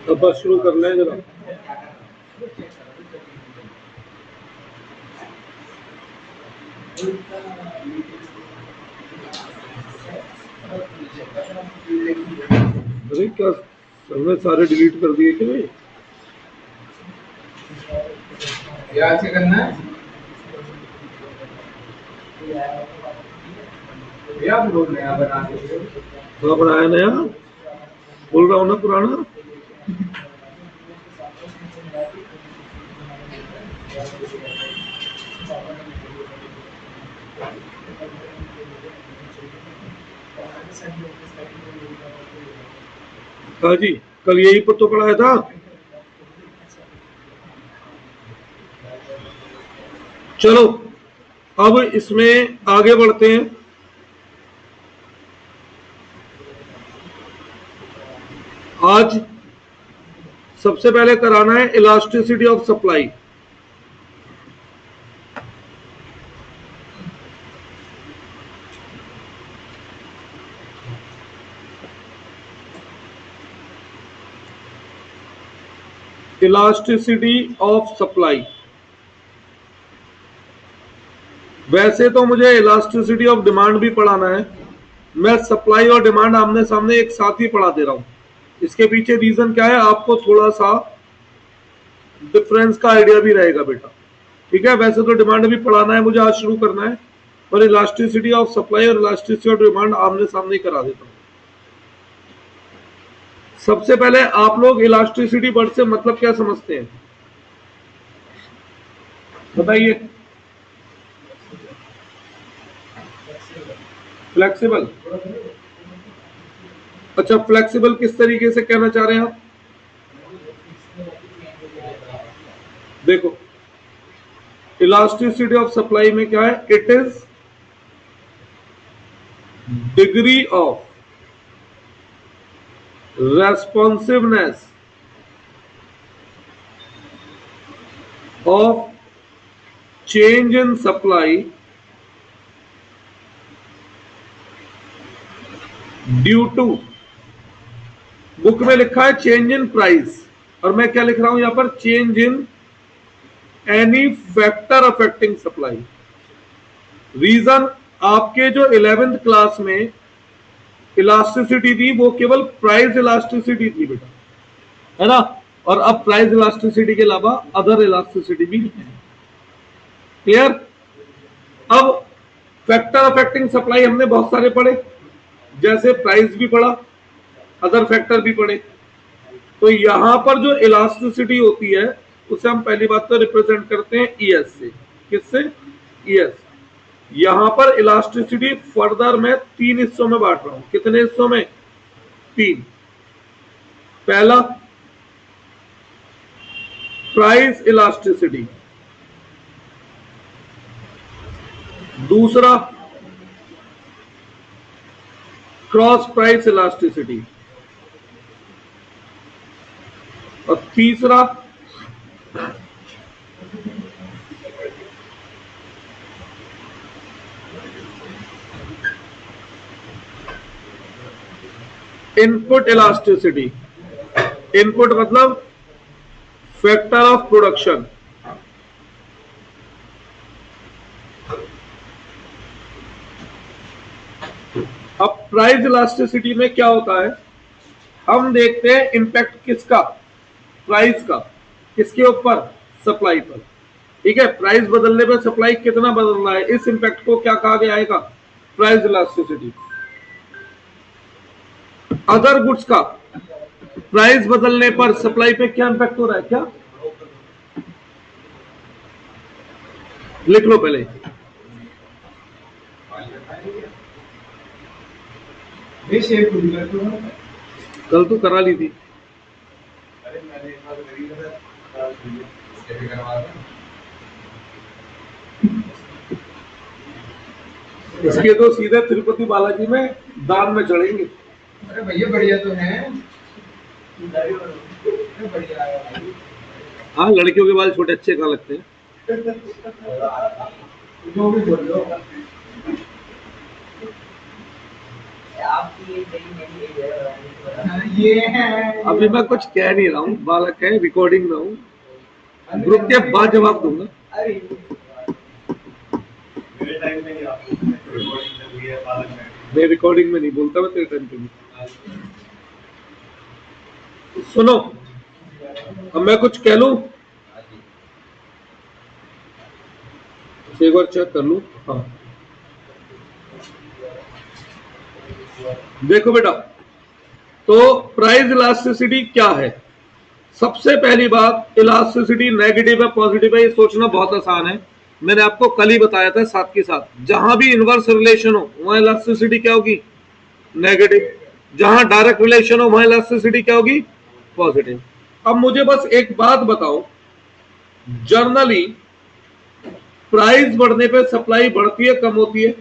अब बस शुरू कर लें जरा। अरे क्या हमने सारे डिलीट कर दिए कि नहीं? याद से करना है भैया, आप लोग नया बना दीजिए। हाँ बनाया नया, बोल रहा हूँ ना पुराना। हाँ जी, कल यही पर तो पढ़ाया था। चलो अब इसमें आगे बढ़ते हैं। आज सबसे पहले कराना है elasticity of supply. Elasticity of supply. वैसे तो मुझे इलास्टिसिटी ऑफ डिमांड भी पढ़ाना है, मैं सप्लाई और डिमांड आमने सामने एक साथ ही पढ़ा दे रहा हूं। इसके पीछे रीजन क्या है, आपको थोड़ा सा डिफरेंस का आइडिया भी रहेगा बेटा। ठीक है, वैसे तो डिमांड भी पढ़ाना है मुझे, आज शुरू करना है, पर इलास्टिसिटी ऑफ सप्लाई और इलास्टिसिटी ऑफ डिमांड आमने सामने ही करा देता हूं। सबसे पहले आप लोग इलास्टिसिटी वर्ड से मतलब क्या समझते हैं, बताइए। फ्लेक्सिबल। अच्छा, फ्लेक्सिबल किस तरीके से कहना चाह रहे हैं आप? देखो, इलास्टिसिटी ऑफ सप्लाई में क्या है, it is degree of responsiveness of change in supply due to, book में लिखा है चेंज इन प्राइस, और मैं क्या लिख रहा हूं यहां पर, change in any factor affecting supply. Reason, आपके जो 11th क्लास में इलास्टिसिटी थी वो केवल प्राइस इलास्टिसिटी थी बेटा, है ना, और अब प्राइस इलास्टिसिटी के अलावा अदर इलास्टिसिटी भी है। क्लियर? अब फैक्टर अफेक्टिंग सप्लाई हमने बहुत सारे पढ़े, जैसे प्राइस भी पढ़ा, अदर फैक्टर भी पढ़े। तो यहां पर जो इलास्टिसिटी होती है उसे हम पहली बात तो रिप्रेजेंट करते हैं ईएस से। किससे? ईएस। यहां पर इलास्टिसिटी फर्दर मैं तीन हिस्सों में बांट रहा हूं। कितने हिस्सों में? तीन। पहला, प्राइस इलास्टिसिटी। दूसरा, क्रॉस प्राइस इलास्टिसिटी। और तीसरा, इनपुट इलास्टिसिटी। इनपुट मतलब फैक्टर ऑफ प्रोडक्शन। अब प्राइस इलास्टिसिटी में क्या होता है, हम देखते हैं इंपैक्ट किसका, प्राइस का, किसके ऊपर, सप्लाई पर। ठीक है, प्राइस बदलने पर सप्लाई कितना बदल रहा है, इस इंपैक्ट को क्या कहा गया है, प्राइस इलास्टिसिटी। अदर गुड्स का प्राइस बदलने पर सप्लाई पे क्या इंपैक्ट हो रहा है, क्या, लिख लो पहले। कल तो करा ली थी। इसके तो सीधे तिरुपति बालाजी में दान में चढ़ेंगे। अरे भैया बढ़िया तो है, बढ़िया है। हाँ, लड़कियों के बाल छोटे अच्छे कहाँ लगते हैं। जो भी बोल लो। आपकी मेरी ये है। अभी मैं कुछ कह नहीं रहा हूँ, बालक है, रिकॉर्डिंग में हूँ, ग्रुप के बाद जवाब दूंगा। अरे मेरे टाइम में ही आपको रिकॉर्डिंग चल रही है, बालक में मैं रिकॉर्डिंग में नहीं बोलता, मैं तेरे टाइम पे नहीं। सुनो, अब मैं कुछ कह लूं, एक बार चेक कर लूं। हाँ देखो बेटा, तो प्राइस इलास्टिसिटी क्या है? सबसे पहली बात, इलास्टिसिटी नेगेटिव है पॉजिटिव है ये सोचना बहुत आसान है। मैंने आपको कल ही बताया था साथ के साथ, जहां भी इनवर्स रिलेशन हो वहां इलास्टिसिटी क्या होगी? नेगेटिव। जहां डायरेक्ट रिलेशन हो वहां इलास्टिसिटी क्या होगी? पॉजिटिव। अब मुझे बस एक बात बताओ, जर्नली प्राइस बढ़ने पे सप्लाई बढ़ती है कम होती है?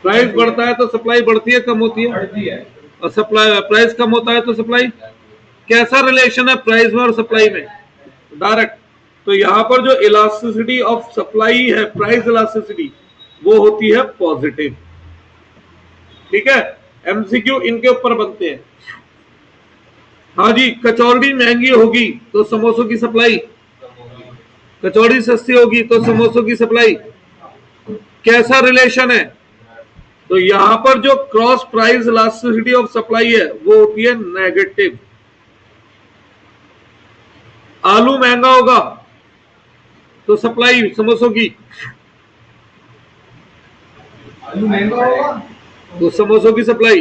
प्राइस बढ़ता है तो सप्लाई बढ़ती है कम होती है? बढ़ती है। और सप्लाई प्राइस कम होता है तो सप्लाई? कैसा रिलेशन है प्राइस में और सप्लाई में? डायरेक्ट। तो यहां पर जो इलास्टिसिटी ऑफ सप्लाई है, प्राइस इलास्टिसिटी, वो होती है पॉजिटिव। ठीक है, एमसीक्यू इनके ऊपर बनते हैं। हाँ जी, कचौड़ी महंगी होगी तो समोसों की सप्लाई, कचौड़ी सस्ती होगी तो समोसों की सप्लाई, कैसा रिलेशन है? तो यहां पर जो cross price elasticity of supply है वो होती है नेगेटिव। आलू महंगा होगा तो सप्लाई समोसों की, आलू महंगा होगा तो समोसों की सप्लाई,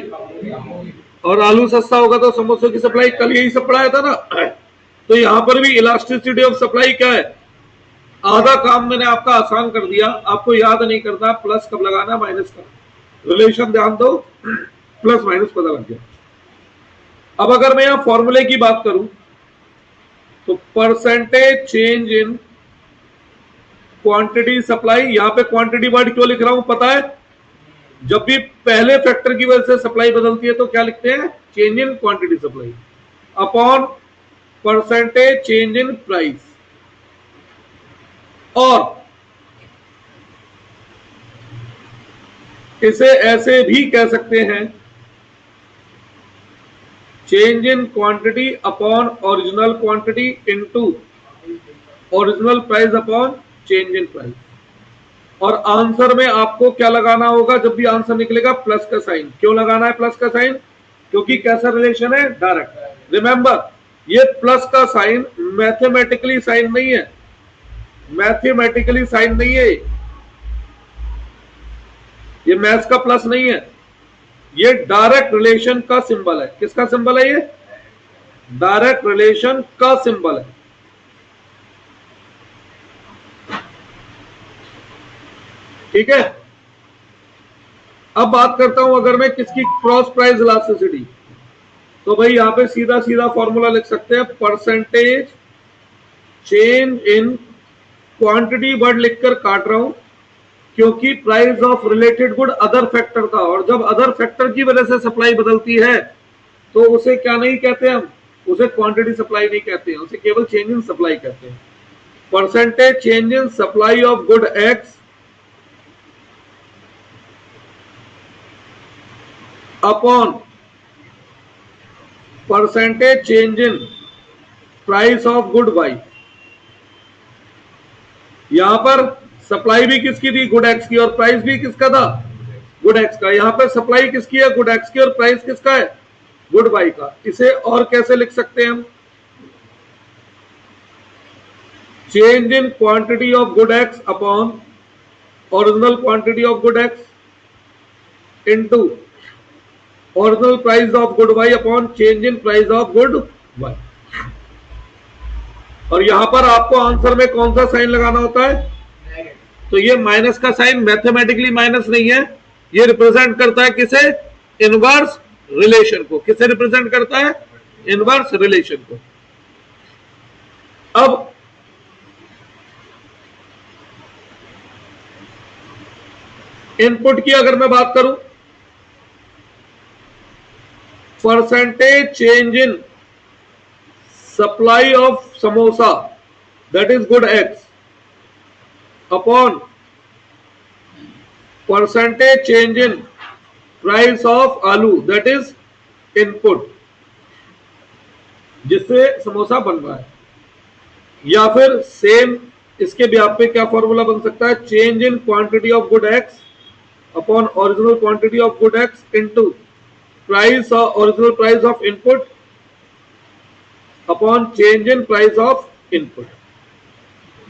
और आलू सस्ता होगा तो समोसों की सप्लाई। कल यही सब पढ़ाया था ना। तो यहां पर भी इलास्टिसिटी ऑफ सप्लाई क्या है? आधा काम मैंने आपका आसान कर दिया, आपको याद नहीं करना प्लस कब लगाना माइनस का, रिलेशन ध्यान दो, प्लस माइनस पता लग गया। अब अगर मैं यहां फॉर्मूले की बात करूं तो percentage change in quantity supply, यहां पे क्वांटिटी वर्ड क्यों लिख रहा हूं पता है? जब भी पहले फैक्टर की वजह से सप्लाई बदलती है तो क्या लिखते हैं? Change in quantity supply upon percentage change in price. और इसे ऐसे भी कह सकते हैं, change in quantity upon original quantity into original price upon change in price. और आंसर में आपको क्या लगाना होगा? जब भी आंसर निकलेगा प्लस का साइन। क्यों लगाना है प्लस का साइन? क्योंकि कैसा रिलेशन है? डायरेक्ट। रिमेंबर, ये प्लस का साइन मैथमेटिकली साइन नहीं है, मैथमेटिकली साइन नहीं है, ये मैथ्स का प्लस नहीं है, ये डायरेक्ट रिलेशन का सिंबल है। किसका सिंबल है? ये डायरेक्ट रिलेशन का सिंबल है। ठीक है, अब बात करता हूं अगर मैं किसकी, क्रॉस प्राइस इलास्टिसिटी। तो भाई यहां पे सीधा सीधा फॉर्मूला लिख सकते हैं, percentage change in quantity word लिखकर काट रहा हूं क्योंकि price of related good other factor था, और जब अदर फैक्टर की वजह से सप्लाई बदलती है तो उसे क्या नहीं कहते हम? उसे क्वांटिटी सप्लाई नहीं कहते हैं, उसे केवल चेंज इन सप्लाई कहते हैं। Percentage change in supply of good x upon percentage change in price of good y. यहां पर सप्लाई भी किसकी थी? गुड एक्स की, और प्राइस भी किसका था? गुड एक्स का। यहां पर सप्लाई किसकी है? गुड एक्स की, और प्राइस किसका है? गुड वाई का। इसे और कैसे लिख सकते हैं हम? Change in quantity of good x upon original quantity of good x into original price of good y upon change in price of good y. और यहां पर आपको आंसर में कौन सा साइन लगाना होता है? तो ये माइनस का साइन मैथमेटिकली माइनस नहीं है, ये रिप्रेजेंट करता है किसे? इनवर्स रिलेशन को। किसे रिप्रेजेंट करता है? इनवर्स रिलेशन को। अब इनपुट की अगर मैं बात करूं, percentage change in supply of samosa that is good x upon percentage change in price of आलू दैट इज इनपुट, जिससे समोसा बन रहा है। या फिर सेम इसके ब्याप पे क्या फॉर्मूला बन सकता है, change in quantity of good x upon original quantity of good x into price original price of input upon change in price of input.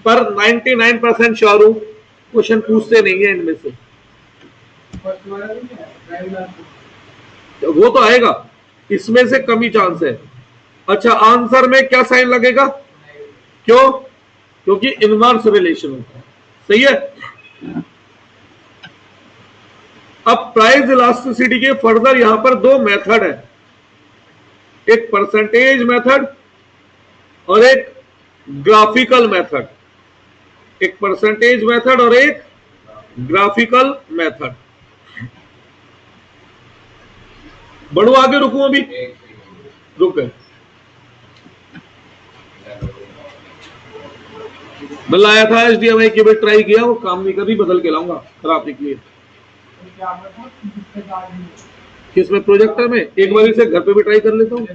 पर 99% श्योर हूं क्वेश्चन पूछते नहीं है इनमें से, वो तो आएगा, इसमें से कम ही चांस है। अच्छा, आंसर में क्या साइन लगेगा, क्यों, क्योंकि इनवर्स रिलेशन होता है, सही है। अब प्राइस इलास्टिसिटी के फर्दर यहां पर दो मेथड है, एक परसेंटेज मेथड और एक ग्राफिकल मेथड, एक परसेंटेज मेथड और एक ग्राफिकल मेथड। बढ़ू आगे, रुकू अभी, रुक गए। मैं लाया था HDMI की, ट्राई किया, वो काम नहीं कर रही, बदल के लाऊंगा, खराब निकली है। किसमें, प्रोजेक्टर में? एक बार इसे घर पे भी ट्राई कर लेता हूँ,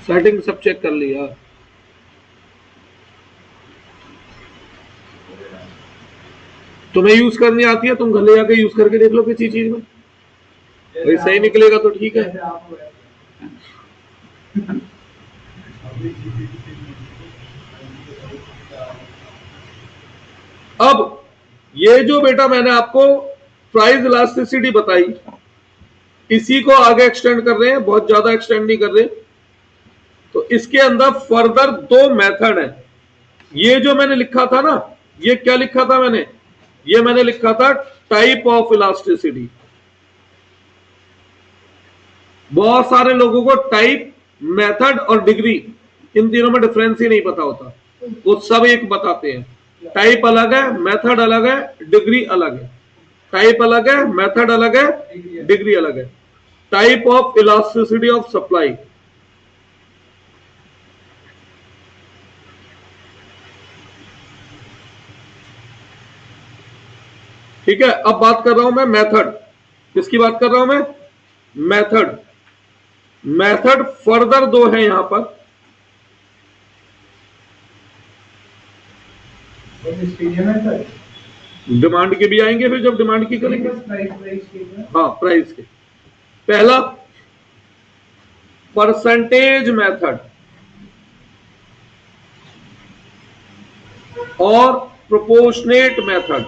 सेटिंग सब चेक कर लिया। तुम्हें यूज करनी आती है, तुम घर ले जाके यूज करके देख लो किसी चीज में, भाई सही निकलेगा तो ठीक है। अब ये जो बेटा मैंने आपको प्राइस इलास्टिसिटी बताई, इसी को आगे एक्सटेंड कर रहे हैं, बहुत ज्यादा एक्सटेंड नहीं कर रहे। तो इसके अंदर फर्दर दो मेथड है। ये जो मैंने लिखा था ना, ये क्या लिखा था मैंने, ये मैंने लिखा था टाइप ऑफ इलास्टिसिटी। बहुत सारे लोगों को टाइप, मेथड और डिग्री, इन तीनों में डिफरेंस ही नहीं पता होता, वो सब एक बताते हैं। टाइप अलग है, मेथड अलग है, डिग्री अलग है। टाइप अलग है, मेथड अलग है, डिग्री अलग है। Type of elasticity of supply, ठीक है। अब बात कर रहा हूं मैं मेथड, किसकी बात कर रहा हूं मैं, मेथड। मेथड फर्दर दो है यहां पर, डिमांड के भी आएंगे फिर जब डिमांड की करेंगे, हाँ प्राइस के। पहला परसेंटेज मेथड और प्रोपोर्शनेट मेथड।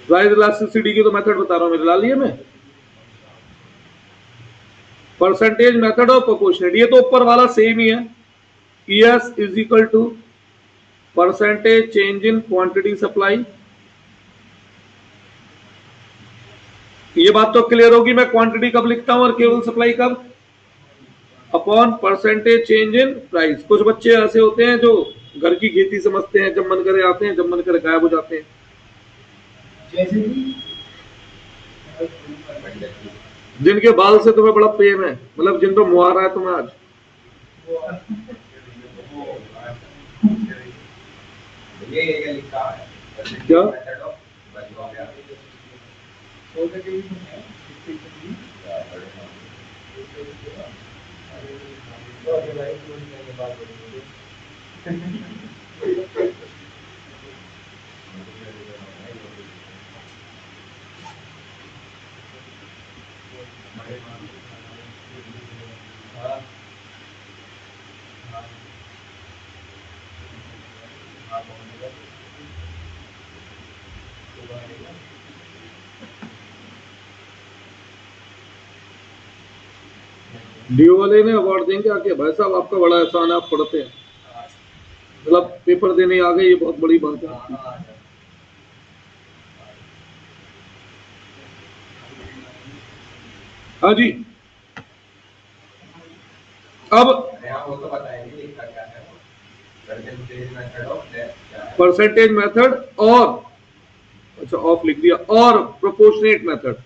प्राइस इलास्टिसिटी की तो मेथड बता रहा हूं, मेरे ला लिए मैं, परसेंटेज मेथड और प्रोपोर्शनेट, ये तो ऊपर वाला सेम ही है। ES is equal to percentage change in quantity supply. ये बात तो क्लियर होगी, मैं क्वांटिटी कब लिखता हूं और केवल सप्लाई कब, upon percentage change in price. कुछ बच्चे ऐसे होते हैं जो घर की खेती समझते हैं, जब मन करे आते हैं, जब मन करे गायब हो जाते हैं। जिनके बाल से तुम्हें बड़ा प्रेम है, मतलब जिनको मुहारा है तुम्हें आज, क्या डीओ वाले ने अवार्ड देंगे आके, भाई साहब आपका बड़ा एहसान है, आप पढ़ते हैं, मतलब पेपर देने आ गए, ये बहुत बड़ी बात है। हाँ जी, अब परसेंटेज मेथड और, अच्छा ऑफ लिख दिया, और प्रोपोर्शनेट मेथड,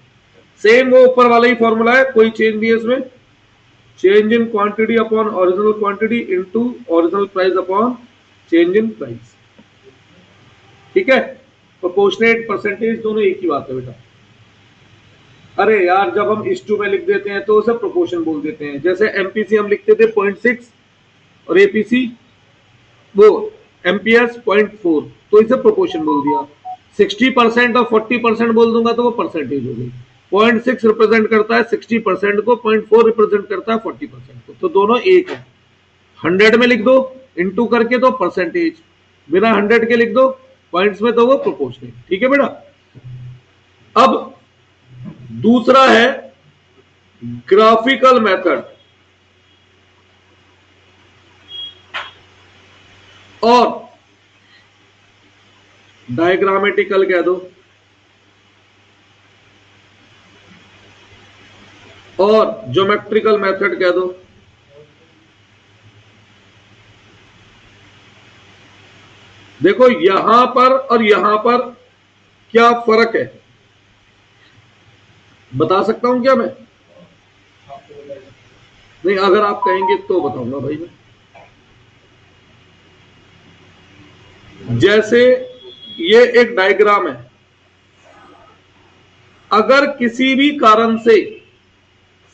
सेम वो ऊपर वाला ही फॉर्मूला है, कोई चेंज नहीं है इसमें। Change in quantity upon original quantity into original price upon change in price. ठीक है, प्रोपोर्शनेट परसेंटेज दोनों एक ही बात है बेटा। अरे यार जब हम इस टू में लिख देते हैं तो उसे प्रोपोर्शन बोल देते हैं। जैसे एमपीसी हम लिखते थे 0.6 और एपीसी वो एमपीएस 0.4, तो इसे प्रोपोर्शन बोल दिया। 60% और 40% बोल दूंगा तो वो परसेंटेज हो गई। 0.6 रिप्रेजेंट करता है 60% को, 0.4 रिप्रेजेंट करता है 40% को, तो दोनों एक है। 100 में लिख दो इनटू करके तो परसेंटेज, बिना 100 के लिख दो पॉइंट्स में तो वो प्रोपोर्शनल। ठीक है बेटा। अब दूसरा है ग्राफिकल मेथड और डायग्रामेटिकल कह दो और ज्योमेट्रिकल मेथड कह दो। देखो यहां पर और यहां पर क्या फर्क है बता सकता हूं क्या मैं? नहीं, अगर आप कहेंगे तो बताऊंगा भाई मैं। जैसे ये एक डायग्राम है, अगर किसी भी कारण से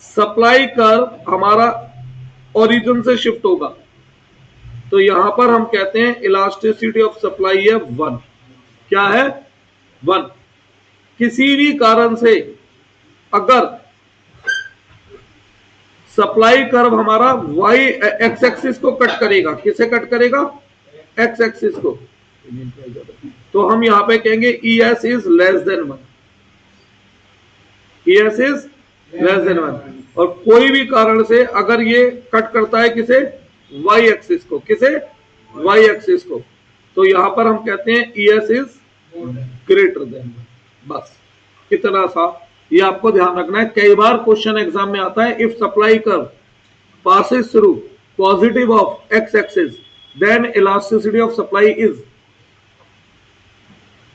सप्लाई कर्व हमारा ओरिजिन से शिफ्ट होगा तो यहां पर हम कहते हैं इलास्टिसिटी ऑफ सप्लाई है 1। क्या है? 1। किसी भी कारण से अगर सप्लाई कर्व हमारा वाई एक्स एक्सिस को कट करेगा, किसे कट करेगा? एक्स एक्सिस को, तो हम यहां पे कहेंगे E S is less than 1। E S is less than 1। और कोई भी कारण से अगर ये कट करता है किसे? वाई एक्सिस को, किसे? वाई एक्सिस को, तो यहां पर हम कहते हैं E S is greater than 1। बस इतना सा, ये आपको ध्यान रखना है। कई बार क्वेश्चन एग्जाम में आता है, if supply curve passes through positive of x axis then elasticity of supply is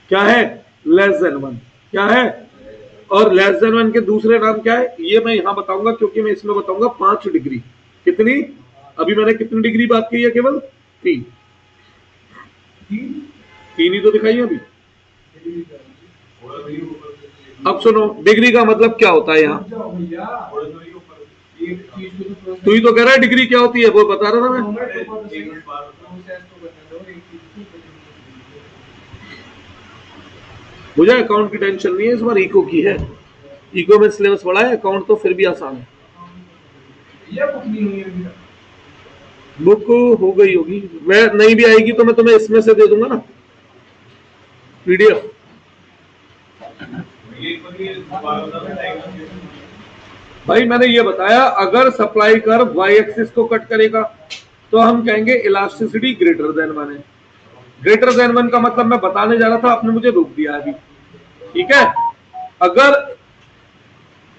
क्या है? Less than 1। क्या है? और लेस देन 1 के दूसरे नाम क्या है ये मैं यहां बताऊंगा, क्योंकि मैं इसमें बताऊंगा 5 डिग्री। कितनी? अभी मैंने कितनी डिग्री बात की है? केवल 3 ही तो दिखाई अभी। अब सुनो, डिग्री का मतलब क्या होता है यहाँ? तू ही तो कह रहा है डिग्री क्या होती है, वो बता रहा था मैं। मुझे अकाउंट की टेंशन नहीं है, इस बार इको की है। इको में सिलेबस बड़ा है, अकाउंट तो फिर भी आसान है। बुक हो गई होगी, मैं नहीं भी आएगी तो मैं तुम्हें इसमें से दे दूंगा ना पीडीएफ। भाई मैंने ये बताया, अगर सप्लाई कर्व वाई एक्सिस को कट करेगा तो हम कहेंगे इलास्टिसिटी ग्रेटर देन 1 है। ग्रेटर देन 1 का मतलब मैं बताने जा रहा था, आपने मुझे रोक दिया अभी। ठीक है, अगर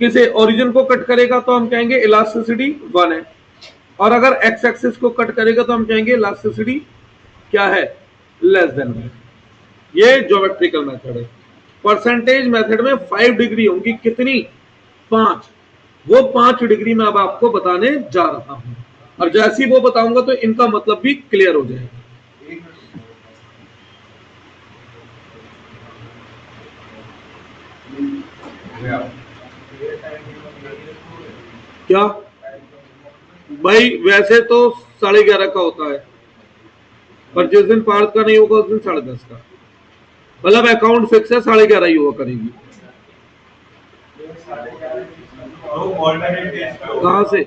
किसी ओरिजिन को कट करेगा तो हम कहेंगे इलास्टिसिटी 1 है, और अगर एक्स एक्सिस को कट करेगा तो हम कहेंगे इलास्टिसिटी क्या है? Less than 1। ये ज्योमेट्रिकल मेथड है। परसेंटेज मेथड में 5 डिग्री होंगी। कितनी? 5। वो 5 डिग्री में अब आपको बताने जा रहा हूं, और जैसे ही वो बताऊंगा तो इनका मतलब भी क्लियर हो जाएगा। क्या भाई? वैसे तो 11:30 का होता है, पर जिस दिन पार्थ का नहीं होगा उस दिन 10:30 का। मतलब अकाउंट फिक्स है, 11:30 ही हुआ करेगी। कहां से?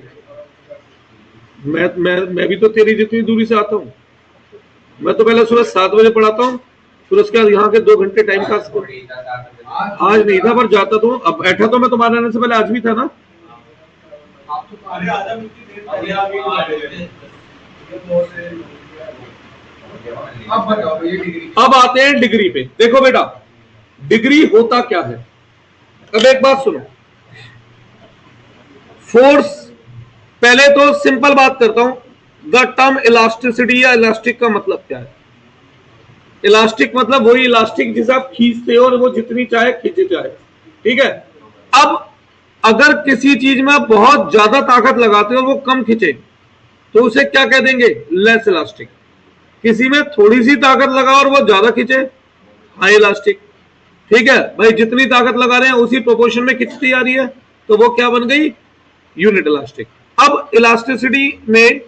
मैं भी तो तेरी जितनी दूरी से आता हूँ। मैं तो पहले सुबह 7 बजे पढ़ाता हूँ, फिर उसके बाद यहाँ के 2 घंटे टाइम पास कर। आज नहीं था पर जाता तो। अब बैठा तो मैं तुम्हारे आने से पहले आज भी था ना। अब आते हैं डिग्री पे। देखो बेटा, डिग्री होता क्या है? अब एक बात सुनो, फोर्स, पहले तो सिंपल बात करता हूं, द टर्म इलास्टिसिटी या इलास्टिक का मतलब क्या है? इलास्टिक मतलब वही इलास्टिक जिसे आप खींचते हो और वो जितनी चाहे खींचे जाए। ठीक है, अब अगर किसी चीज में आप बहुत ज्यादा ताकत लगाते हो वो कम खींचे तो उसे क्या कह देंगे, लेस इलास्टिक। किसी में थोड़ी सी ताकत लगाओ और वो ज्यादा खींचे, हाई इलास्टिक। ठीक है भाई, जितनी ताकत लगा रहे हैं उसी प्रोपोर्शन में खिंचती आ रही है, तो वो क्या बन गई, यूनिट इलास्टिक। अब इलास्टिसिटी में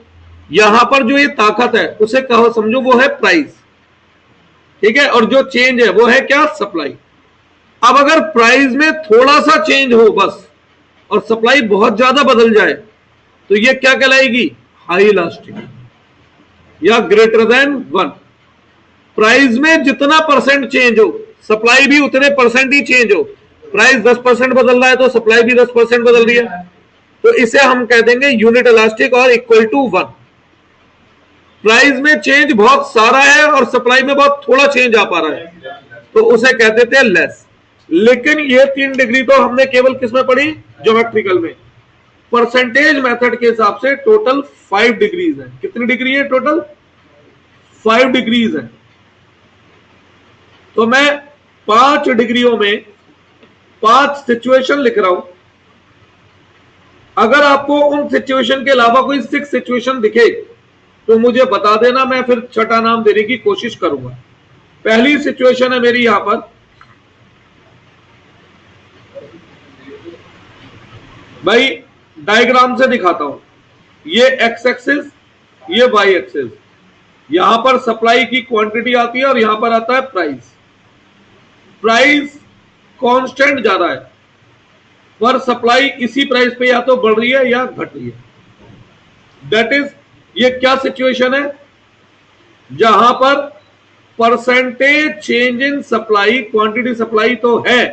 यहां पर जो ये ताकत है उसे कहो, समझो वो है प्राइस। ठीक है, और जो चेंज है वो है क्या, सप्लाई। अब अगर प्राइस में थोड़ा सा चेंज हो बस और सप्लाई बहुत ज्यादा बदल जाए तो ये क्या कहलाएगी, हाई इलास्टिक या ग्रेटर देन 1। प्राइस में जितना परसेंट चेंज हो सप्लाई भी उतने परसेंट ही चेंज हो। प्राइस 10% बदल रहा है तो सप्लाई भी 10% बदल रही है, तो इसे हम कह देंगे यूनिट इलास्टिक और इक्वल टू 1। प्राइस में चेंज बहुत सारा है और सप्लाई में बहुत थोड़ा चेंज आ पा रहा है तो उसे कह देते हैं लेस। लेकिन ये 3 डिग्री तो हमने केवल किसमें पढ़ी, ज्योमेट्रिकल में। परसेंटेज मेथड के हिसाब से टोटल 5 डिग्रीज है। कितनी डिग्री है टोटल, 5 डिग्रीज है। तो मैं 5 डिग्रियों में 5 सिचुएशन लिख रहा हूं। अगर आपको उन सिचुएशन के अलावा कोई 6 सिचुएशन दिखे तो मुझे बता देना, मैं फिर छठा नाम देने की कोशिश करूंगा। पहली सिचुएशन है मेरी यहां पर, भाई डायग्राम से दिखाता हूं। ये एक्स एक्सिस, ये वाई एक्सिस। यहां पर सप्लाई की क्वांटिटी आती है और यहां पर आता है प्राइस। प्राइस कांस्टेंट ज्यादा है पर सप्लाई इसी प्राइस पे या तो बढ़ रही है या घट रही है। दैट इज, ये क्या सिचुएशन है, जहां पर percentage change in supply, quantity supply तो है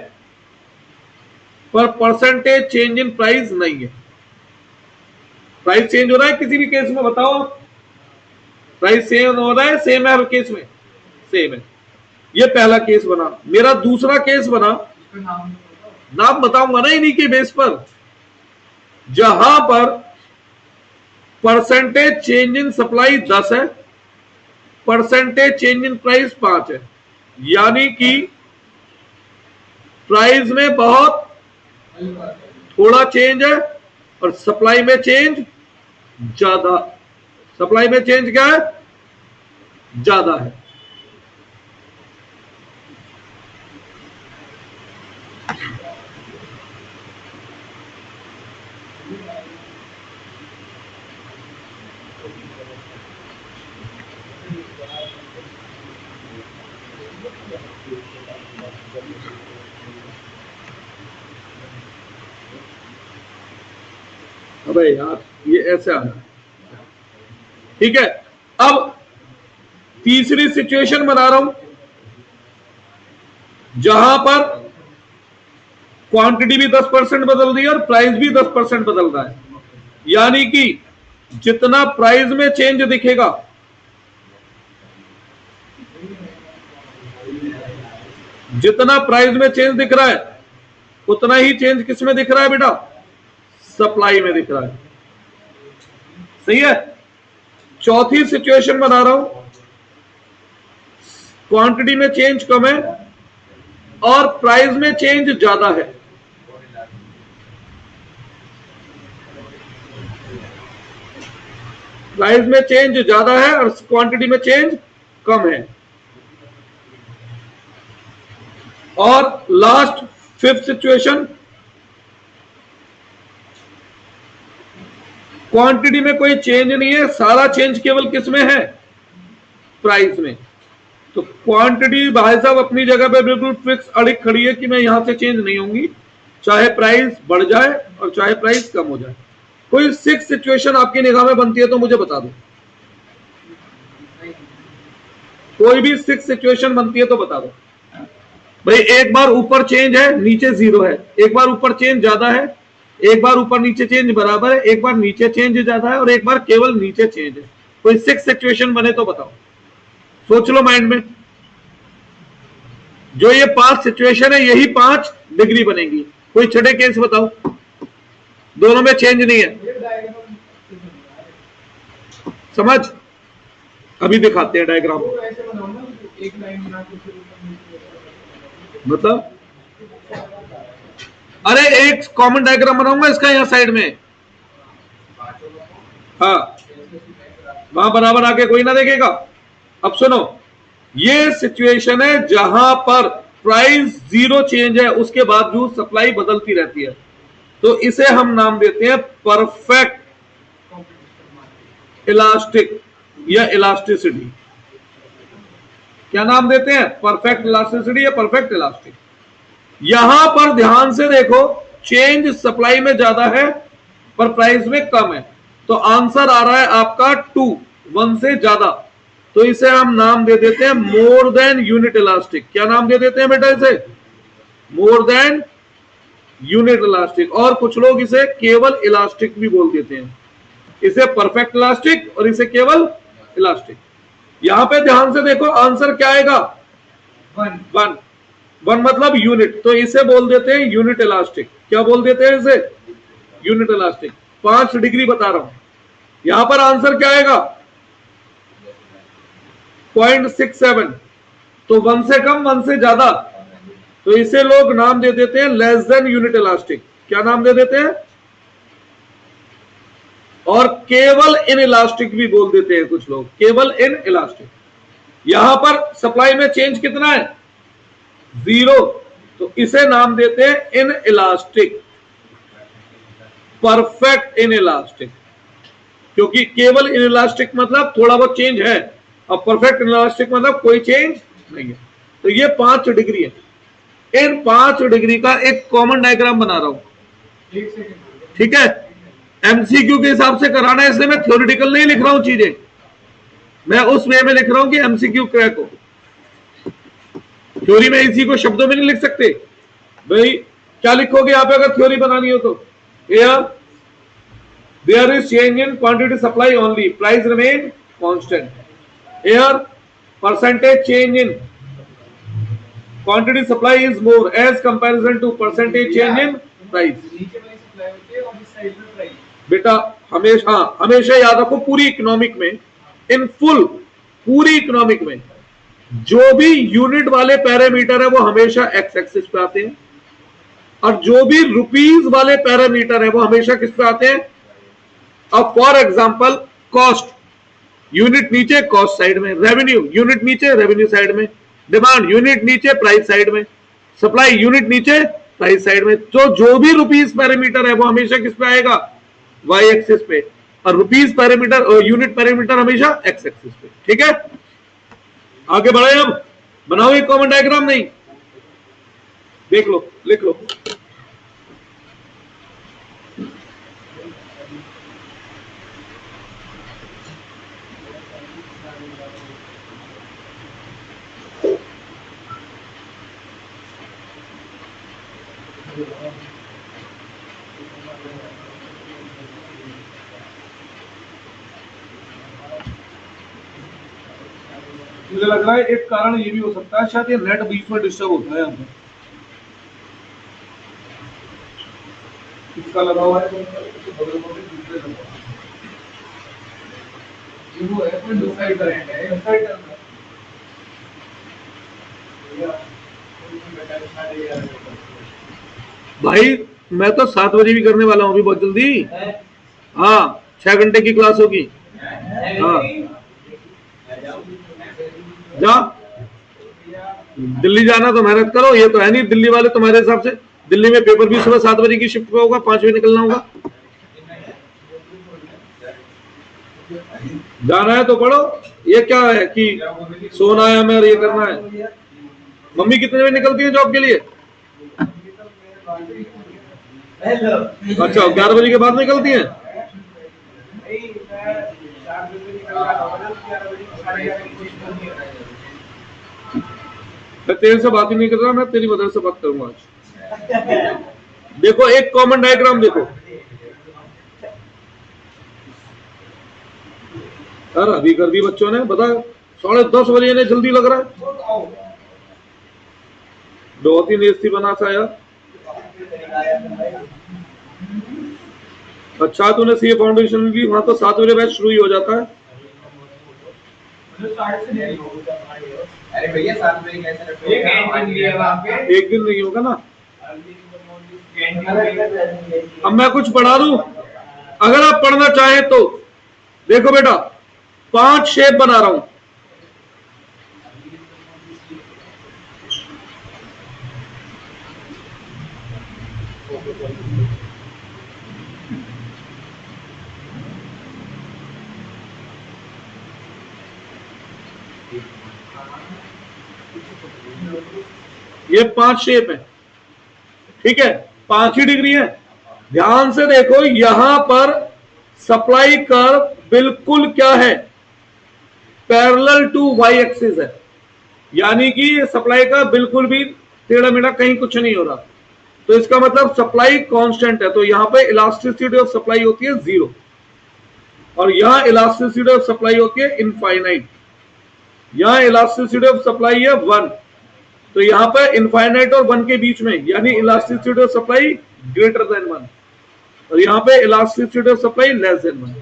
पर परसेंटेज चेंज इन प्राइस नहीं है। प्राइस चेंज हो रहा है किसी भी केस में, बताओ, प्राइस सेम हो रहा है, सेम है हर केस में, सेम है। ये पहला केस बना। मेरा दूसरा केस बना, नाम बताऊंगा ना इन्हीं के बेस पर, जहां पर परसेंटेज चेंज इन सप्लाई 10 है, परसेंटेज चेंज इन प्राइस 5 है। यानी कि प्राइस में बहुत थोड़ा चेंज है और सप्लाई में चेंज ज्यादा। सप्लाई में चेंज क्या है, ज्यादा है। अबे यार ये ऐसे आना, ठीक है। अब तीसरी सिचुएशन बना रहा हूं जहां पर क्वांटिटी भी 10% बदल रही है और प्राइस भी 10% बदल रहा है। यानी कि जितना प्राइस में चेंज दिखेगा जितना प्राइस में चेंज दिख रहा है उतना ही चेंज किस में दिख रहा है बेटा, सप्लाई में दिख रहा है। सही है। चौथी सिचुएशन बना रहा हूं, क्वांटिटी में चेंज कम है और प्राइस में चेंज ज्यादा है। प्राइस में चेंज ज्यादा है और क्वांटिटी में चेंज कम है। और लास्ट 5th सिचुएशन, क्वांटिटी में कोई चेंज नहीं है, सारा चेंज केवल किस में है, प्राइस में। तो क्वांटिटी भाई साहब अपनी जगह पे बिल्कुल फिक्स अड़िग खड़ी है कि मैं यहां से चेंज नहीं होंगी, चाहे प्राइस बढ़ जाए और चाहे प्राइस कम हो जाए। कोई 6 सिचुएशन आपकी निगाह में बनती है तो मुझे बता दो। कोई भी 6 सिचुएशन बनती है तो बता दो भाई। एक बार ऊपर चेंज है नीचे 0 है, एक बार ऊपर चेंज ज्यादा है, एक बार ऊपर नीचे चेंज बराबर है, एक बार नीचे चेंज ज्यादा है और एक बार केवल नीचे चेंज है। कोई 6 सिचुएशन बने तो बताओ, सोच लो माइंड में। जो ये 5 सिचुएशन है यही 5 डिग्री बनेगी। कोई छठे केस बताओ, दोनों में चेंज नहीं है। समझ, अभी दिखाते हैं डायग्राम। मतलब अरे एक कॉमन डायग्राम बनाऊंगा इसका यहाँ साइड में, हाँ वहां बराबर आके कोई ना देखेगा। अब सुनो, ये सिचुएशन है जहां पर प्राइस जीरो चेंज है, उसके बावजूद सप्लाई बदलती रहती है, तो इसे हम नाम देते हैं परफेक्ट इलास्टिक या इलास्टिसिटी। क्या नाम देते हैं? परफेक्ट इलास्टिसिटी या परफेक्ट इलास्टिक। यहां पर ध्यान से देखो, चेंज सप्लाई में ज्यादा है पर प्राइस में कम है, तो आंसर आ रहा है आपका 2, 1 से ज्यादा, तो इसे हम नाम दे देते हैं मोर देन यूनिट इलास्टिक। क्या नाम दे देते हैं बेटा इसे? मोर देन यूनिट इलास्टिक। और कुछ लोग इसे केवल इलास्टिक भी बोल देते हैं, इसे परफेक्ट इलास्टिक और इसे केवल इलास्टिक। यहां पे ध्यान से देखो, आंसर क्या आएगा? 1 मतलब यूनिट, तो इसे बोल देते हैं यूनिट इलास्टिक। क्या बोल देते हैं इसे? Unit elastic. 5 डिग्री बता रहा हूं, यहां पर आंसर क्या आएगा? 0.67, तो 1 से कम 1 से ज्यादा, तो इसे लोग नाम दे देते हैं लेस देन यूनिट इलास्टिक। क्या नाम दे देते हैं? और केवल इन इलास्टिक भी बोल देते हैं कुछ लोग, केवल इन इलास्टिक। यहां पर सप्लाई में चेंज कितना है? 0, तो इसे नाम देते हैं in elastic, perfect in elastic, क्योंकि केवल इन इलास्टिक मतलब थोड़ा बहुत चेंज है, और परफेक्ट इन इलास्टिक मतलब कोई चेंज नहीं है। तो ये 5 डिग्री है। इन 5 डिग्री का एक कॉमन डायग्राम बना रहा हूं, ठीक है? एमसीक्यू के हिसाब से कराना है, इसलिए मैं थ्योरेटिकल नहीं लिख रहा हूं चीजें, मैं उस वे में लिख रहा हूं कि एमसीक्यू क्रैक हो। थ्योरी में इसी को शब्दों में नहीं लिख सकते भाई। क्या लिखोगे यहाँ पे अगर थ्योरी बनानी हो तो? Here there is change in quantity supply only, price remain constant. Here percentage change in quantity supply is more as comparison to percentage change in price. बेटा हमेशा हमेशा याद रखो, पूरी इकोनॉमिक में, इन फुल पूरी इकोनॉमिक में जो भी यूनिट वाले पैरामीटर है वो हमेशा एक्स एक्सिस पे आते हैं, और जो भी रुपीज वाले पैरामीटर है वो हमेशा किस पे आते हैं? अब फॉर एग्जांपल कॉस्ट, यूनिट नीचे कॉस्ट साइड में, रेवेन्यू यूनिट नीचे रेवेन्यू साइड में, डिमांड यूनिट नीचे प्राइस साइड में, सप्लाई यूनिट नीचे प्राइस साइड में। तो जो भी रुपीज पैरामीटर है वो हमेशा किस पे आएगा? वाई एक्सिस पे, और रुपीज पैरामीटर और यूनिट पैरामीटर हमेशा एक्स एक्सिस पे। ठीक है, आगे बढ़े। अब बनाओ एक कॉमन डायग्राम, नहीं देख लो, लिख लो। मुझे लग रहा है एक कारण ये भी हो सकता है, शायद ये नेट बीच में डिस्टर्ब होता है यहाँ पे, इसका लगा हुआ है भाई। मैं तो 7 बजे भी करने वाला हूँ अभी, बहुत जल्दी। हाँ 6 घंटे की क्लास होगी। हाँ जा, दिल्ली जाना तो मेहनत करो, ये तो है नहीं दिल्ली वाले तुम्हारे हिसाब से। दिल्ली में पेपर भी सुबह 7 बजे की शिफ्ट पे होगा, 5 बजे निकलना होगा। जाना है तो पढ़ो, ये क्या है कि सोना है हमें और ये करना है। मम्मी कितने बजे निकलती है जॉब के लिए? अच्छा 11 बजे के बाद निकलती है। मैं तेरे से बात ही नहीं कर रहा, मैं तेरी मदद से बात करूंगा आज। देखो एक कॉमन डायग्राम देखो, यार अभी कर दी बच्चों ने, बता 10:30 बजे ने, जल्दी लग रहा है। बहुत ही नेस्ती बना था यार। अच्छा तूने सीए फाउंडेशन की, वहां तो 7 बजे बैच शुरू ही हो जाता है। अरे भैया 7 बजे कैसे? एक दिन नहीं होगा ना। अब मैं कुछ पढ़ा दूं, अगर आप पढ़ना चाहें तो देखो बेटा, 5 शेप बना रहा हूं। ये 5 शेप है, ठीक है, 5 ही डिग्री है। ध्यान से देखो, यहां पर सप्लाई कर्व बिल्कुल क्या है, पैरेलल टू वाई एक्सिस है, यानी कि सप्लाई का बिल्कुल भी टेढ़ा मेढ़ा कहीं कुछ नहीं हो रहा। तो इसका मतलब सप्लाई कांस्टेंट है, तो यहां पे इलास्टिसिटी ऑफ सप्लाई होती है 0 और यहां इलास्टिसिटी ऑफ सप्लाई होती है इनफाइनाइट। यहां इलास्टिसिटी ऑफ सप्लाई है 1, तो यहां पे इनफाइनाइट और 1 के बीच में, यानी elasticity of supply greater than 1 और यहां पे elasticity of supply less than 1।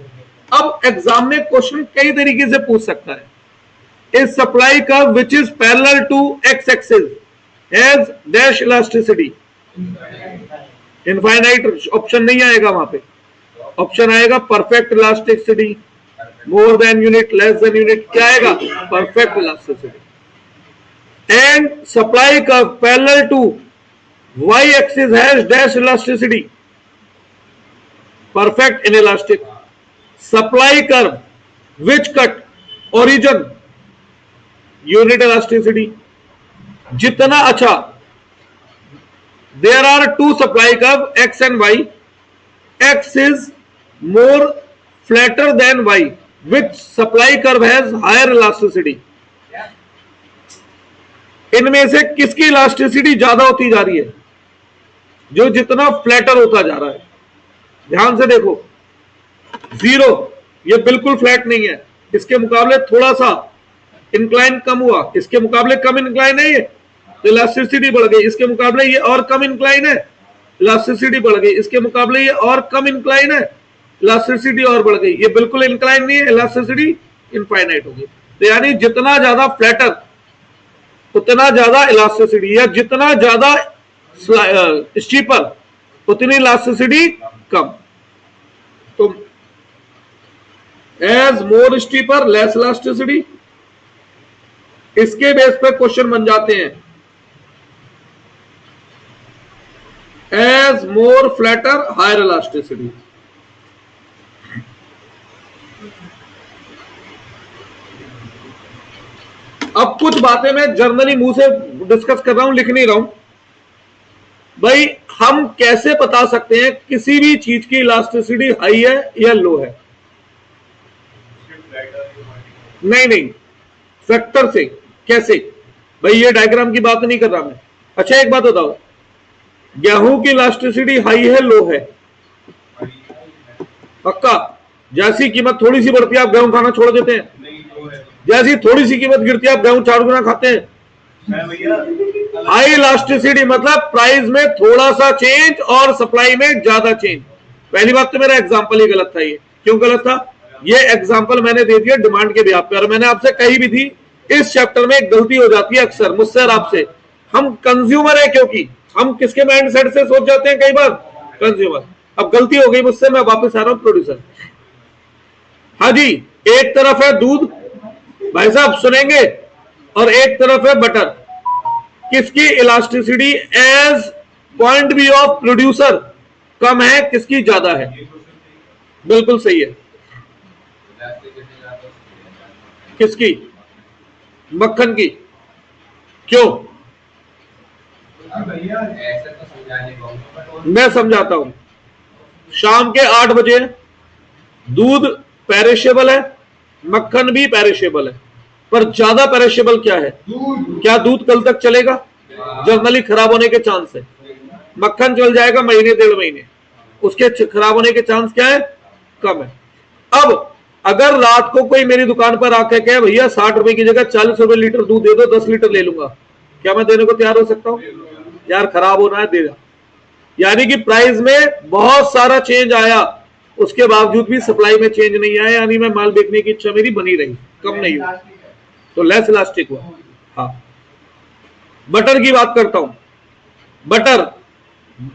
अब एग्जाम में क्वेश्चन कई तरीके से पूछ सकता है, इस सप्लाई का which is parallel to x axis has dash elasticity. Infinite option नहीं आएगा, वहां पे ऑप्शन आएगा perfect elasticity, more than unit, less than unit, क्या आएगा, perfect elasticity. And supply curve parallel to y axis has dash elasticity, perfect inelastic. Supply curve which cut origin, unit elasticity. जितना अच्छा, there are 2 supply curve x and y, x is more flatter than y, which supply curve has higher elasticity. इनमें से किसकी elasticity ज्यादा होती जा रही है, जो जितना फ्लैटर होता जा रहा है। ध्यान से देखो, 0 ये बिल्कुल फ्लैट नहीं है, इसके मुकाबले थोड़ा सा इंक्लाइन कम हुआ, इसके मुकाबले कम इंक्लाइन है ये, तो इलास्टिसिटी बढ़ गई। इसके मुकाबले ये और कम इंक्लाइन है, इलास्टिसिटी बढ़ गई। इसके मुकाबले ये और कम इंक्लाइन है, इलास्टिसिटी और बढ़ गई। ये बिल्कुल इंक्लाइन नहीं है, इलास्टिसिटी इनफाइनाइट हो गई। तो यानी जितना ज्यादा फ्लैटर उतना ज्यादा इलास्टिसिटी, या जितना ज्यादा स्टीपर उतनी इलास्टिसिटी कम। तो एज मोर स्टीपर लेस इलास्टिसिटी, इसके बेस पे क्वेश्चन बन जाते हैं। एज मोर फ्लैटर हायर इलास्टिसिटी। अब कुछ बातें मैं जर्नली मुंह से डिस्कस कर रहा हूं, लिख नहीं रहा हूं भाई। हम कैसे बता सकते हैं किसी भी चीज की इलास्टिसिटी हाई है या लो है? नहीं, फैक्टर से। कैसे भाई, ये डायग्राम की बात नहीं कर रहा मैं। अच्छा एक बात बताओ, गेहूं की इलास्टिसिटी हाई है लो है? पक्का? जैसी कीमत थोड़ी सी बढ़ती है आप गेहूं खाना छोड़ देते हैं, जैसी थोड़ी सी कीमत गिरती है आप गेहूं 4 गुना खाते हैं। हाई इलास्टिसिटी मतलब प्राइस में थोड़ा सा चेंज और सप्लाई में ज्यादा चेंज। पहली बात तो मेरा एग्जांपल ही गलत था। ये क्यों गलत था? ये एग्जांपल मैंने दे दिया डिमांड के बिहाफ पे, और मैंने आपसे कही भी थी इस चैप्टर में एक गलती हो जाती है अक्सर मुझसे और आपसे। हम कंज्यूमर है, क्योंकि हम किसके माइंड सेट से सोच जाते हैं कई बार, कंज्यूमर। अब गलती हो गई मुझसे, मैं वापस आ रहा हूं प्रोड्यूसर। हाँ जी, एक तरफ है दूध भाई साहब सुनेंगे, और एक तरफ है बटर। किसकी elasticity as point B of producer कम है, किसकी ज्यादा है? बिल्कुल सही है। किसकी? मक्खन की। क्यों? मैं समझाता हूं। शाम के 8 बजे दूध पेरिशेबल है, मक्खन भी पेरिशेबल है, पर ज्यादा पेरिशेबल क्या है? क्या दूध कल तक चलेगा? जर्नली खराब होने के चांस है। मक्खन चल जाएगा महीने 1.5 महीने, उसके खराब होने के चांस क्या है? कम है। अब अगर रात को कोई मेरी दुकान पर आके कहे भैया 60 रुपए की जगह 40 रुपए लीटर दूध दे दो, 10 लीटर ले लूंगा, क्या मैं देने को तैयार हो सकता हूं? यार खराब होना है, देगा। यानी कि प्राइस में बहुत सारा चेंज आया, उसके बावजूद भी सप्लाई में चेंज नहीं आया, यानी मैं माल बेचने की इच्छा मेरी बनी रही, कम नहीं हुआ, तो लेस इलास्टिक हुआ। हाँ, बटर की बात करता हूं। बटर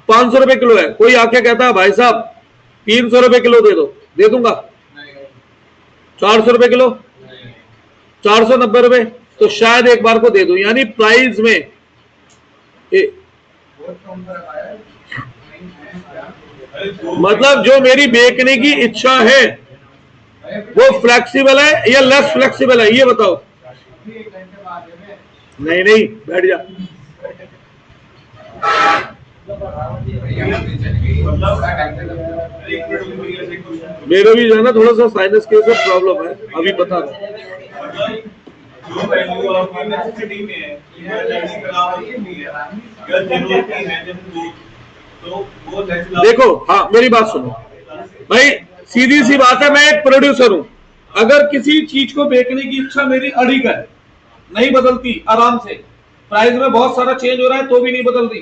500 रुपए किलो है, कोई आके कहता है भाई साहब 300 रुपए किलो दे दो, दे दूंगा। 400 रुपए किलो, 490 रुपए, तो शायद एक बार को दे दूं। यानी प्राइस में मतलब जो मेरी बेचने की इच्छा है वो फ्लेक्सिबल है या लेस फ्लेक्सिबल है, ये बताओ। नहीं नहीं, बैठ जा। मेरे भी जो है ना थोड़ा सा साइनस के ऊपर प्रॉब्लम है, अभी बता रहा हूँ। जो वैल्यू आपकी नेसेसिटी में है, इमरजेंसी का नहीं है या जरूरत की है जब तो वो देखो, हाँ मेरी बात सुनो भाई, सीधी सी बात है, मैं एक प्रोड्यूसर हूं। अगर किसी चीज को बेचने की इच्छा मेरी अड़िग है, नहीं बदलती आराम से, प्राइस में बहुत सारा चेंज हो रहा है तो भी नहीं बदल रही,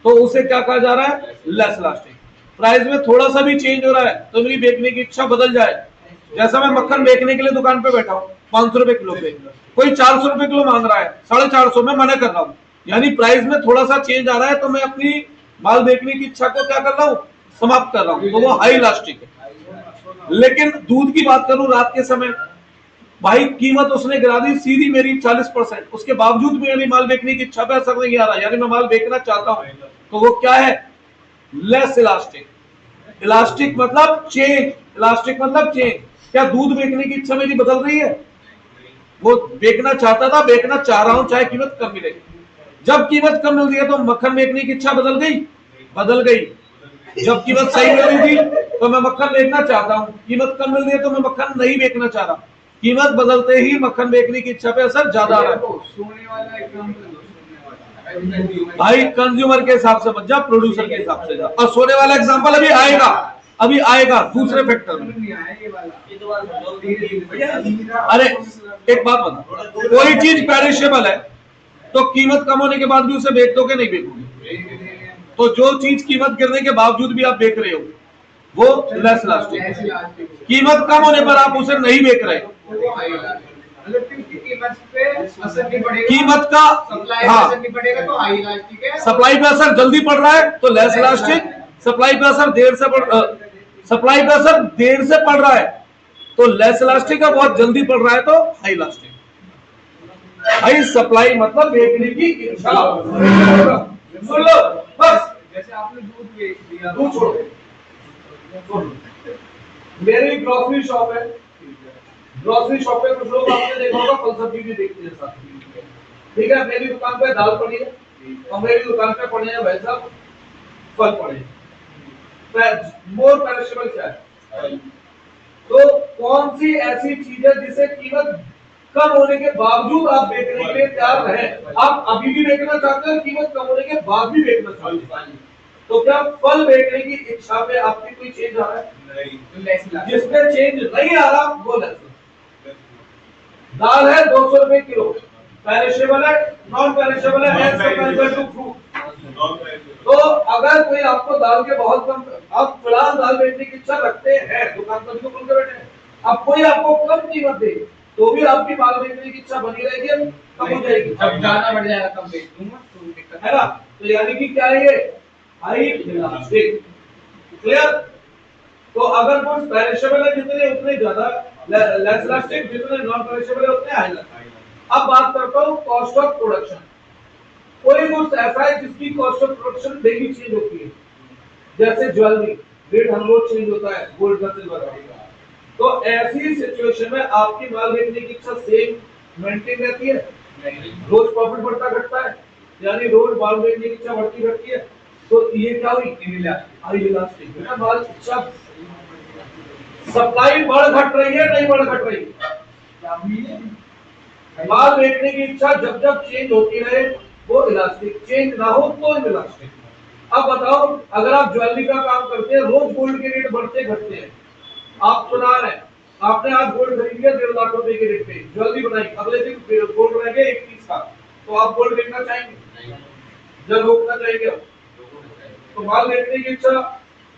तो उसे क्या कहा जा रहा है? Less elastic. प्राइस में थोड़ा सा भी चेंज हो रहा है तो मेरी बेचने की इच्छा बदल जाए। जैसा मैं मक्खन बेचने के लिए दुकान पे बैठा हूं 500 रुपए किलो पे, कोई 400 रुपए किलो मांग रहा है, 450 में मना कर रहा हूं, यानी प्राइस में थोड़ा सा चेंज आ रहा है तो मैं अपनी माल बेचने की इच्छा को क्या कर रहा हूं? समाप्त कर रहा हूं, तो वो हाई इलास्टिक है। लेकिन दूध की बात करूं, रात के समय भाई कीमत उसने गिरा दी सीधी मेरी 40%, उसके बावजूद भी मेरी माल बेचने की इच्छा पे असर नहीं आ रहा, यानी मैं माल बेचना चाहता हूं, तो वो क्या है? Less elastic. इलास्टिक मतलब चेंज, इलास्टिक मतलब चेंज। क्या दूध बेचने की इच्छा मेरी बदल रही है? वो बेचना चाहता था, बेचना चाह रहा हूं, चाहे कीमत कम मिले। जब कीमत कम मिल रही है तो मक्खन बेचने की इच्छा बदल गई? बदल गई। जब कीमत सही मिल रही थी तो मैं मक्खन बेचना चाहता हूं, कीमत कम मिल रही है तो मैं मक्खन नहीं बेचना चाह रहा। कीमत बदलते ही मक्खन बेचने की इच्छा पे असर ज्यादा आ रहा है। सोने वाला एग्जांपल भाई कंज्यूमर के हिसाब से मत जा, प्रोड्यूसर के हिसाब से जा। और सोने वाला एग्जांपल अभी आएगा, अभी आएगा दूसरे फैक्टर में। अरे एक बात बता, कोई चीज पेरिशेबल है तो कीमत कम होने के बाद भी उसे बेच दोगे नहीं बेचोगे? तो जो चीज कीमत गिरने के बावजूद भी आप बेच रहे हो वो लेस इलास्टिक। कीमत कम होने पर आप उसे नहीं बेच रहे, कीमत का सप्लाई पे असर जल्दी पड़ रहा है तो लेस इलास्टिक, सप्लाई पे असर देर से पड़ रहा है तो लेस इलास्टिक है, बहुत जल्दी पड़ रहा है तो हाई इलास्टिक। हाई सप्लाई मतलब बेचने की इच्छा। सुन लो बस, जैसे आपने दूध बेच दिया, दूध छोड़ो, मेरी ग्रोसरी शॉप है, ग्रोसरी शॉप पे कुछ लोग आपने देखा होगा फल सब्जी भी बेचते हैं साथ, ठीक है। मेरी दुकान पे दाल पड़ी है और मेरी दुकान पे पड़े हैं भाई साहब फल पड़े हैं, मोर पेरिशेबल क्या है? तो कौन सी ऐसी चीज है जिसे कीमत कम होने के बावजूद आप बेचने के लिए तैयार रहे? आप अभी भी बेचना चाहते हो, कीमत कम होने के बाद भी बेचना चाहते हैं, तो क्या फल बेचने की इच्छा में आपकी कोई चेंज आ रहा है? नहीं। जिसमें चेंज नहीं आ रहा वो लेस। दाल है 200 रुपए किलो, पेरिशेबल है, नॉन पेरिशेबल है, एज कंपेयर टू फ्रूट। तो अगर कोई आपको दाल के बहुत कम, आप फिलहाल दाल बेचने की इच्छा रखते हैं, दुकान पर भी खोल के बैठे हैं, अब कोई आपको कम कीमत दे तो भी आपकी माल बेचने की इच्छा बनी रहेगी, कम हो जाएगी। जब ज्यादा बढ़ जाएगा कम बेच दूंगा तो दिक्कत है ना? तो यानी कि क्या है ये? High elastic. क्लियर? तो अगर कुछ पेरिशेबल है जितने उतने ज्यादा लेस इलास्टिक, जितने नॉन पेरिशेबल है उतने हाई इलास्टिक। अब बात करता हूं कॉस्ट ऑफ प्रोडक्शन। कोई गुड्स ऐसा है जिसकी cost of production daily change होती है, जैसे ज्वेलरी रेट हर रोज चेंज होता है, गोल्ड का, सिल्वर का। तो ऐसी सिचुएशन में आपकी माल बेचने की इच्छा सेम मेंटेन रहती है? रोज प्रॉफिट बढ़ता घटता है, यानी रोज माल बेचने की इच्छा बढ़ती घटती है, तो ये क्या हुई? इलास्टिक। माल इच्छा, सप्लाई बढ़ घट रही है नहीं बढ़ घट रही? माल बेचने की इच्छा जब जब चेंज होती रहे वो इलास्टिक, चेंज ना हो तो इलास्टिक। अब बताओ, अगर आप ज्वेलरी का काम करते हैं, रोज गोल्ड के रेट बढ़ते घटते हैं, आप सुना रहे हैं, आपने आज गोल्ड खरीद लिया 1.5 लाख रुपए के रेट पे, ज्वेलरी बनाई, अगले दिन गोल्ड रह गया 31 का, तो आप गोल्ड बेचना चाहेंगे? जब रोकना चाहेंगे? तो माल बेचने की इच्छा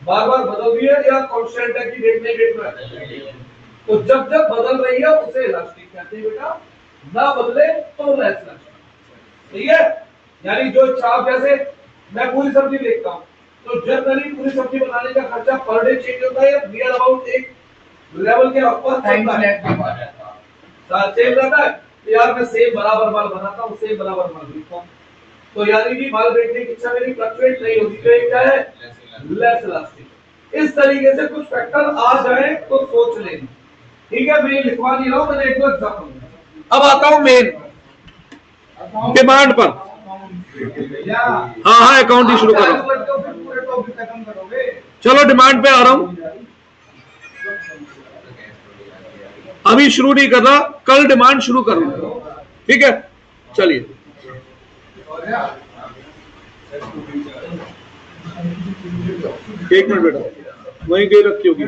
बार बार बदल रही है या कांस्टेंट है कि रेट नहीं बेच रहा है? तो जब जब बदल रही है उसे इलास्टिक कहते हैं बेटा, ना बदले तो लेस इलास्टिक। ठीक है? यानी जो इच्छा, जैसे मैं पूरी सब्जी बेचता हूँ, तो जनरली पूरी सब्जी बनाने का खर्चा पर डे चेंज होता है या नियर अबाउट एक लेवल के आसपास टाइम चलता है? फ्लैट के बाद रहता है। सेम रहता है। तो यार मैं सेम बराबर माल बनाता हूँ, सेम बराबर माल बेचता हूँ, तो यानी कि माल बेचने की इच्छा मेरी फ्लक्चुएट नहीं होती, तो ये क्या है, लेस इलास्टिक। इस तरीके से कुछ फैक्टर आ जाए तो सोच लेना, ठीक है। मैं लिखवा नहीं रहा हूँ, मैंने एक दो एग्जाम्पल। अब आता हूँ मेन डिमांड पर। हाँ हाँ, अकाउंट ही शुरू करो। पूरे टॉपिक खत्म करोगे। चलो डिमांड पे आ रहा हूं, अभी शुरू नहीं कर रहा, कल डिमांड शुरू करूंगा, ठीक है। चलिए एक मिनट बेटा, वहीं गई रखी होगी।